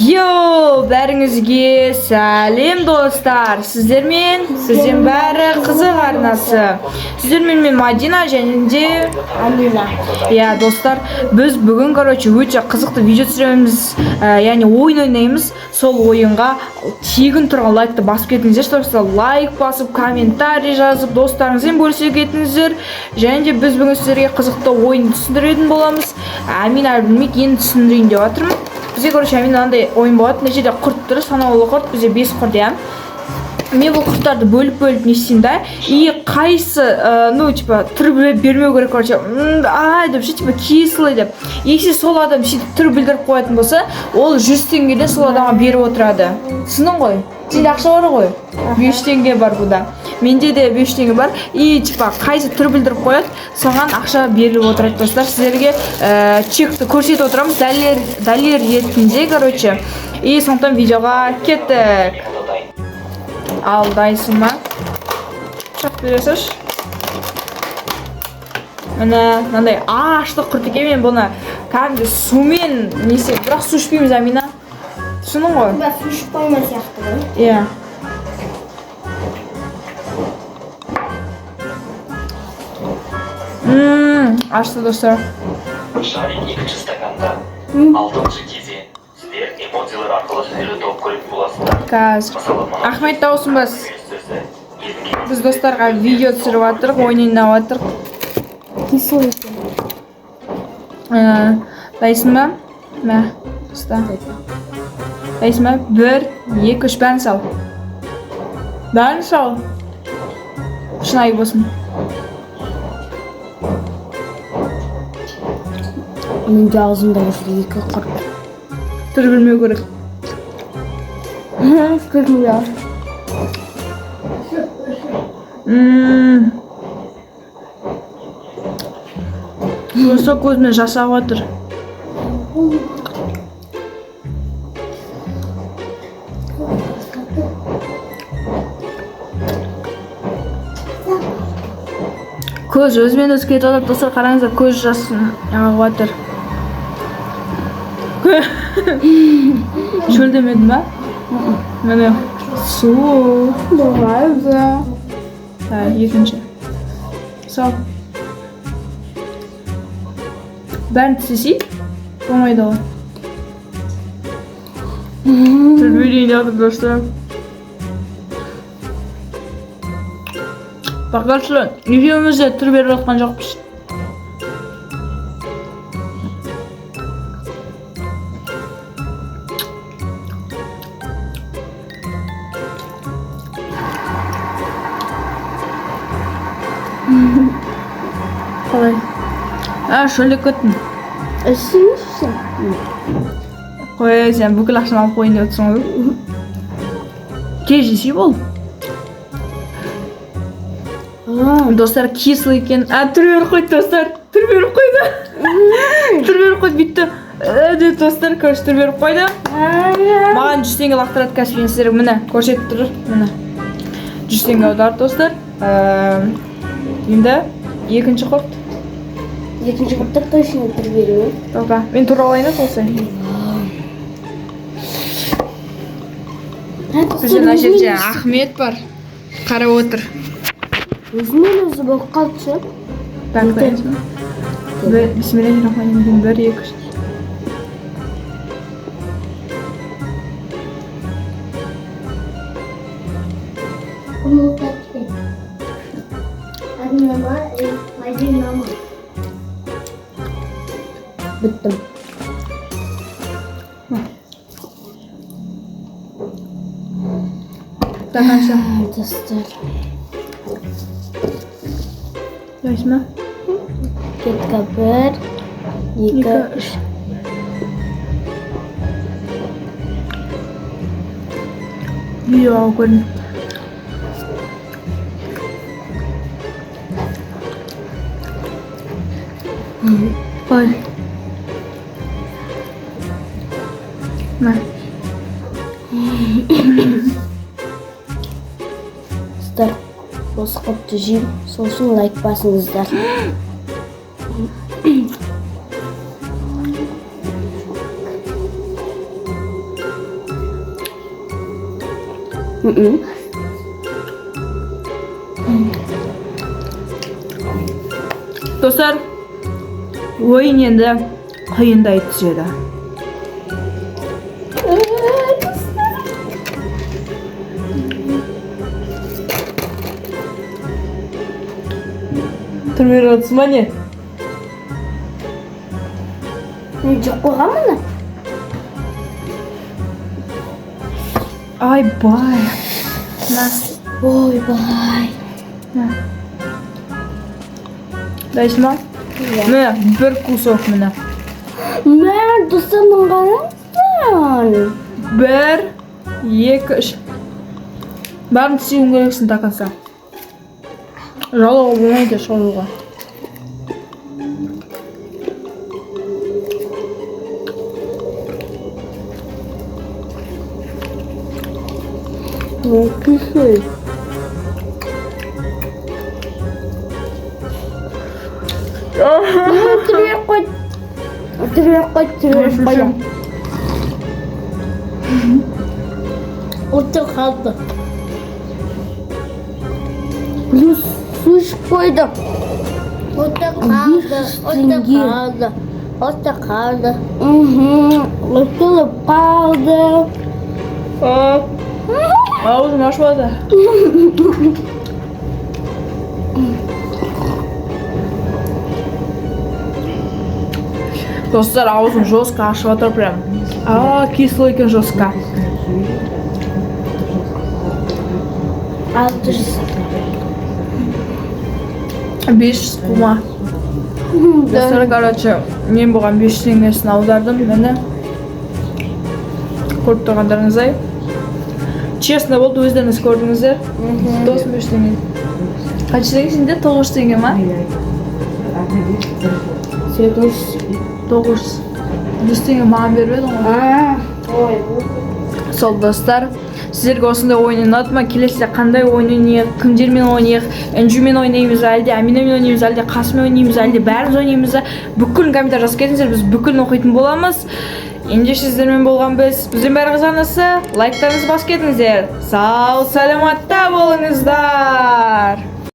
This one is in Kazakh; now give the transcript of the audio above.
Йоу, бәріңізге сәлем достар. Сіздермен бәрі қызық арнасы. Сіздермен мен Мадина және де Амина. Я, достар, біз бүгін, өте қызықты видео түсіреміз, яғни ойын ойнаймыз. Сол ойынға тегін тұрған лайкты басып кетіңіздер, достар. Лайк басып, комментарий жазып, достарыңызбен бөлісе кетіңіздер. Және де біз бүгін сіздерге қызықты ойын түсіндіретін боламыз. Амина білмек, енді түсіндірейін деп жатырмын. Бізде, Амина андай ойын болады. Мына жерде құрт тұр, санаулы құрт, бізде 5 құрт, иә. Мен бұл құрттарды бөліп не істеймін да, и қайсы, түр бермеу керек, деп ше, кесілі деп. Егер сол адам түр білдіріп қоятын болса, ол 100 теңгеден сол адамға беріп отырады. Түсіндің ғой? Сенде ақша бар ғой? 5 теңге бар бұда. Менде де 5 теңге бар. И қайсы түр білдіріп қояды, соған ақша беріліп отырады, достар. Сіздерге чекті көрсетіп отырамыз, дәлер ретінде, И сондықтан видеоға кеттік. Алдайсың ма? Шақ бересіз. Міне, мынандай аштық құрт екен, мен бұны кәдімгі сумен несе, бірақ су ішпейміз, Амина. Түсінің ғой? Ба, су ішіп қойма сияқты ғой. Иә. Ашты, достар. Шарик екінші стаканда. 6-шы кезең. Сіздер эмоциялар арқылы суретіп көріп боласыздар. Қазір. Ахмет дауысынбыз. Біз достарға видео түсіріп атырық, ойнайын атырық. Кесіл екен. Дайсың ба? Мә, ұста. Дайсың ба? 1, 2, 3 бәрін сал. Бәрін сал. Шынайы болсын. Мен жағызымда жүрі 2 құрт. Түр білмеу керек. Көрмеу. Осы көзімен жасап отыр. Көз өзімен өзі кетіп отыр, достар, қараңыздар, көз жасын ағып отыр. Шөлдемедің ба? Міне, су. Болғайды. Екінші. Сал. Бәрін тістесейік? Болмайды ғой. Түрбелейін жатыр, достар. Бақаршы, екеумізде түр беріп жатқан жоқпыз. Қалай? Шөлдеп кеттім. Ішін. Қой, сен бүкіл ақшаны алып қойын деп отырсың ғой. Тез жесей бол. Достар, кесіл екен. Түр беріп қойды, достар. Түр беріп қойды. Түр беріп қойды, бітті. Достар, түр беріп қойды. Маған 100 теңге лақтырады кәсіпен сіздерге. Міне, көрсетіп тұр. Міне. 100 теңге аударды, достар. Енді екінші құрт. Екінші құрттар точно түр беруі. Тоқа, мен тұра алайын солсы. Бізде мына жерде Ахмет бар. Қарап отыр. Өзімен өзі болып қалды ше. Так, дайынсың. Бисмиллахиррахманиррахим. 1, 2, 3. Біттім. Тақанша. Достар. Дайсың ба? Кетка 1, 2, 3. Видео алып көрдім. Қой. Мә. Достар, осы құртты жейм, сосын лайк басыңыздар. Достар, ойын енді қиындай түседі. Тұрмай жатсың ба не? Жоқ қойғанмын. Ай бай. На, Ойбай. на. Дайсың ба? Міне, бір кусок міне. Мен достарымның қараңыздан. 1, 2, 3. Бәрін тістеуің керексің такаса. Жалауға болмайды шалуға. Күйсіз. Түрек қой. Отыр қалды. Су ішіп қойды. Отыр қалды. Отылып қалды. Аузым ашып Достар, аузым жестко ашып отыр прям. Кислый екен жестко. Ал дұрыс. 500 тума. Достар, короче, мен бұған 500 теңгесін аудардым, мені. Көріп тұрғандарыңыздай. Честно болды, өздеріңіз көрдіңіздер. 95 теңге. Қанша теңге сенде? 900 теңге ма? 900. 100 теңге маған беріп едің ғой. Сол достар, сіздерге осындай ойын ұнады ма? Келесіде қандай ойын ойнайық, кімдермен ойнайық, Энджумен ойнаймыз, әлде Аминамен ойнаймыз, әлде Қасыммен ойнаймыз, әлде бәріміз ойнаймыз. Бүкіл комментар жазып кетіңіздер, біз бүкіл оқитын боламыз. Енді сіздермен болған біздің бәрі қызғанысы, лайктарыңызды басып кетіңіздер. Сау саламатта болыңыздар.